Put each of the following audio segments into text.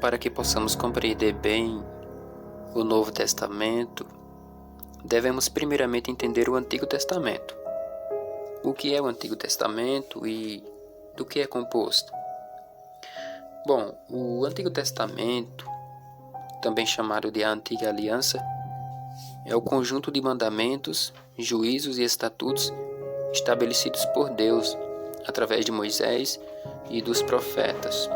Para que possamos compreender bem o Novo Testamento, devemos primeiramente entender o Antigo Testamento. O que é o Antigo Testamento e do que é composto? Bom, o Antigo Testamento, também chamado de a Antiga Aliança, é o conjunto de mandamentos, juízos e estatutos estabelecidos por Deus através de Moisés e dos profetas,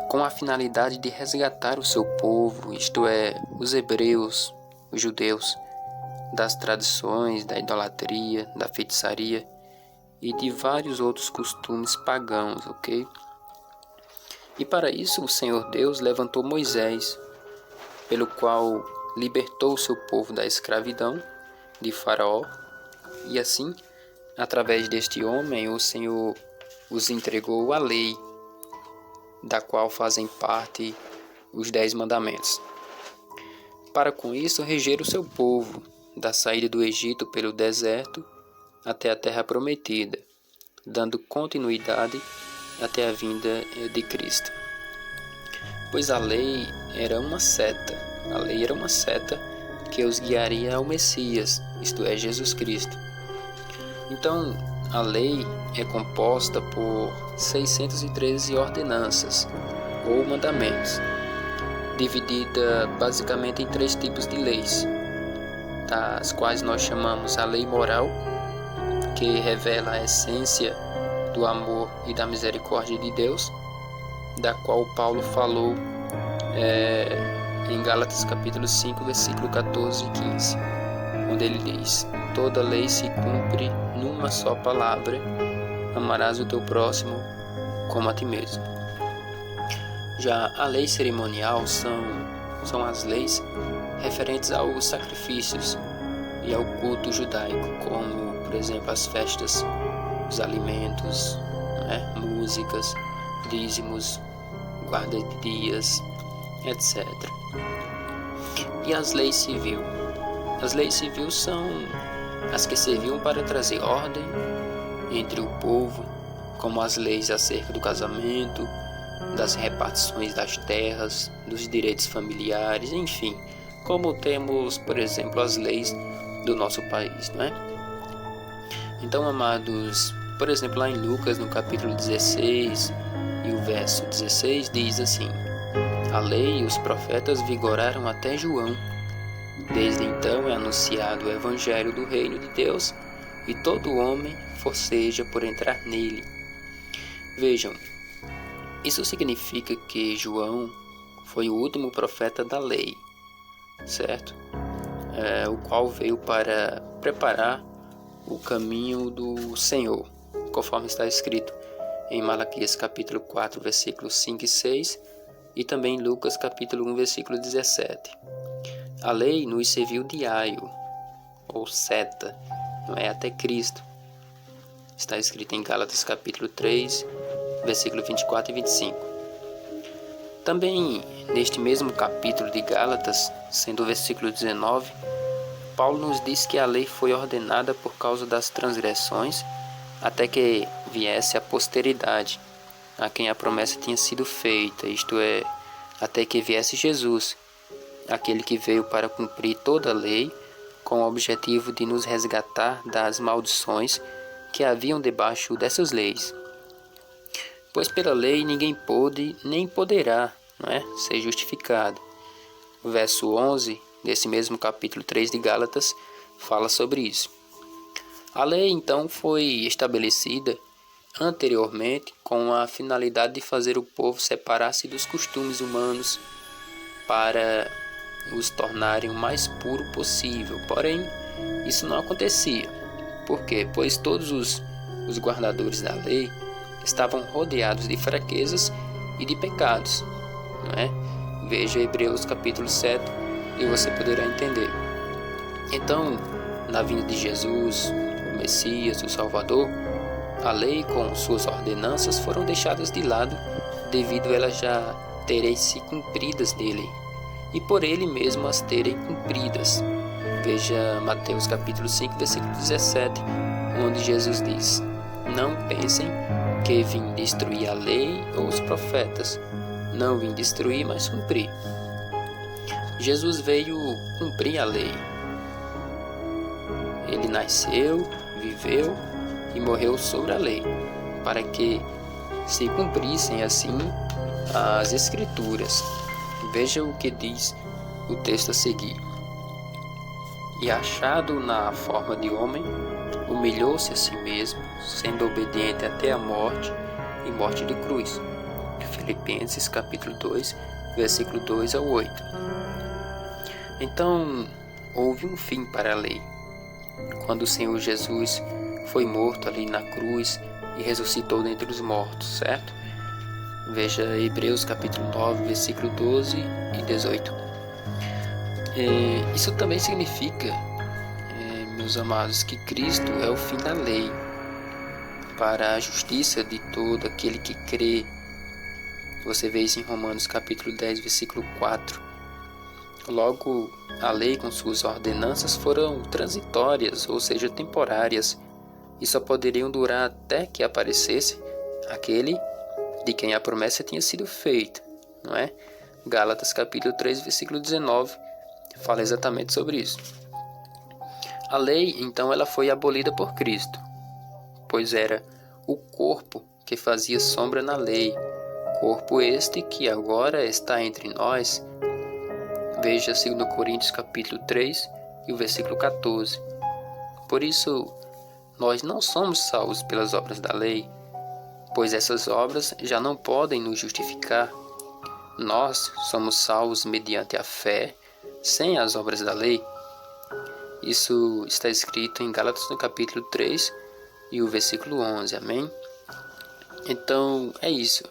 com a finalidade de resgatar o seu povo, isto é, os hebreus, os judeus, das tradições, da idolatria, da feitiçaria e de vários outros costumes pagãos, ok? E para isso o Senhor Deus levantou Moisés, pelo qual libertou o seu povo da escravidão de Faraó, e assim, através deste homem, o Senhor os entregou a lei, da qual fazem parte os 10 mandamentos, para com isso reger o seu povo, da saída do Egito pelo deserto até a terra prometida, dando continuidade até a vinda de Cristo. Pois a lei era uma seta que os guiaria ao Messias, isto é, Jesus Cristo. Então, a lei é composta por 613 ordenanças ou mandamentos, dividida basicamente em 3 tipos de leis, das quais nós chamamos a lei moral, que revela a essência do amor e da misericórdia de Deus, da qual Paulo falou em Gálatas capítulo 5, versículo 14 e 15, onde ele diz: toda lei se cumpre numa só palavra: amarás o teu próximo como a ti mesmo. Já a lei cerimonial são as leis referentes aos sacrifícios e ao culto judaico, como, por exemplo, as festas, os alimentos, músicas, dízimos, guarda de dias, etc. E as leis civil? As leis civis são as que serviam para trazer ordem entre o povo, como as leis acerca do casamento, das repartições das terras, dos direitos familiares, enfim, como temos, por exemplo, as leis do nosso país, não é? Então, amados, por exemplo, lá em Lucas, no capítulo 16 e o verso 16, diz assim: a lei e os profetas vigoraram até João. Desde então é anunciado o evangelho do reino de Deus, e todo homem forceja por entrar nele. Vejam, isso significa que João foi o último profeta da lei, certo? O qual veio para preparar o caminho do Senhor, conforme está escrito em Malaquias capítulo 4, versículos 5 e 6, e também em Lucas capítulo 1, versículo 17. A lei nos serviu de aio, ou seta, não é, até Cristo. Está escrito em Gálatas capítulo 3, versículo 24 e 25. Também neste mesmo capítulo de Gálatas, sendo o versículo 19, Paulo nos diz que a lei foi ordenada por causa das transgressões, até que viesse a posteridade, a quem a promessa tinha sido feita, isto é, até que viesse Jesus, aquele que veio para cumprir toda a lei, com o objetivo de nos resgatar das maldições que haviam debaixo dessas leis. Pois pela lei ninguém pôde nem poderá, ser justificado. O verso 11 desse mesmo capítulo 3 de Gálatas fala sobre isso. A lei então foi estabelecida anteriormente com a finalidade de fazer o povo separar-se dos costumes humanos para os tornarem o mais puro possível. Porém, isso não acontecia. Por quê? Pois todos os guardadores da lei estavam rodeados de fraquezas e de pecados, Veja Hebreus capítulo 7 e você poderá entender. Então, na vinda de Jesus, o Messias, o Salvador, a lei com suas ordenanças foram deixadas de lado devido a elas já terem se cumpridas nele e por ele mesmo as terem cumpridas. Veja Mateus capítulo 5, versículo 17, onde Jesus diz: não pensem que vim destruir a lei ou os profetas. Não vim destruir, mas cumprir. Jesus veio cumprir a lei. Ele nasceu, viveu e morreu sobre a lei, para que se cumprissem assim as Escrituras. Veja o que diz o texto a seguir. E achado na forma de homem, humilhou-se a si mesmo, sendo obediente até a morte e morte de cruz. Filipenses capítulo 2, versículo 2 ao 8. Então, houve um fim para a lei, quando o Senhor Jesus foi morto ali na cruz e ressuscitou dentre os mortos, certo? Veja Hebreus capítulo 9, versículo 12 e 18. Isso também significa, meus amados, que Cristo é o fim da lei, para a justiça de todo aquele que crê. Você vê isso em Romanos capítulo 10, versículo 4. Logo, a lei com suas ordenanças foram transitórias, ou seja, temporárias, e só poderiam durar até que aparecesse aquele de quem a promessa tinha sido feita, não é? Gálatas capítulo 3, versículo 19, fala exatamente sobre isso. A lei, então, ela foi abolida por Cristo, pois era o corpo que fazia sombra na lei, corpo este que agora está entre nós. Veja 2 Coríntios capítulo 3 e o versículo 14. Por isso, nós não somos salvos pelas obras da lei, pois essas obras já não podem nos justificar. Nós somos salvos mediante a fé, sem as obras da lei. Isso está escrito em Gálatas no capítulo 3 e o versículo 11, amém? Então, é isso.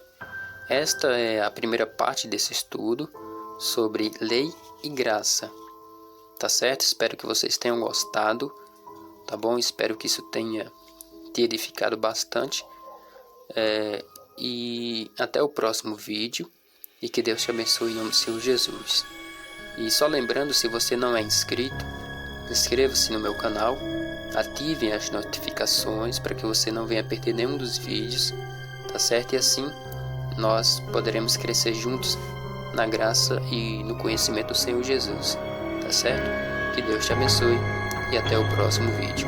Esta é a primeira parte desse estudo sobre lei e graça. Tá certo? Espero que vocês tenham gostado, tá bom? Espero que isso tenha te edificado bastante. E até o próximo vídeo. E que Deus te abençoe em nome do Senhor Jesus. E só lembrando, se você não é inscrito, inscreva-se no meu canal, ative as notificações para que você não venha perder nenhum dos vídeos, tá certo? E assim nós poderemos crescer juntos na graça e no conhecimento do Senhor Jesus, tá certo? Que Deus te abençoe e até o próximo vídeo.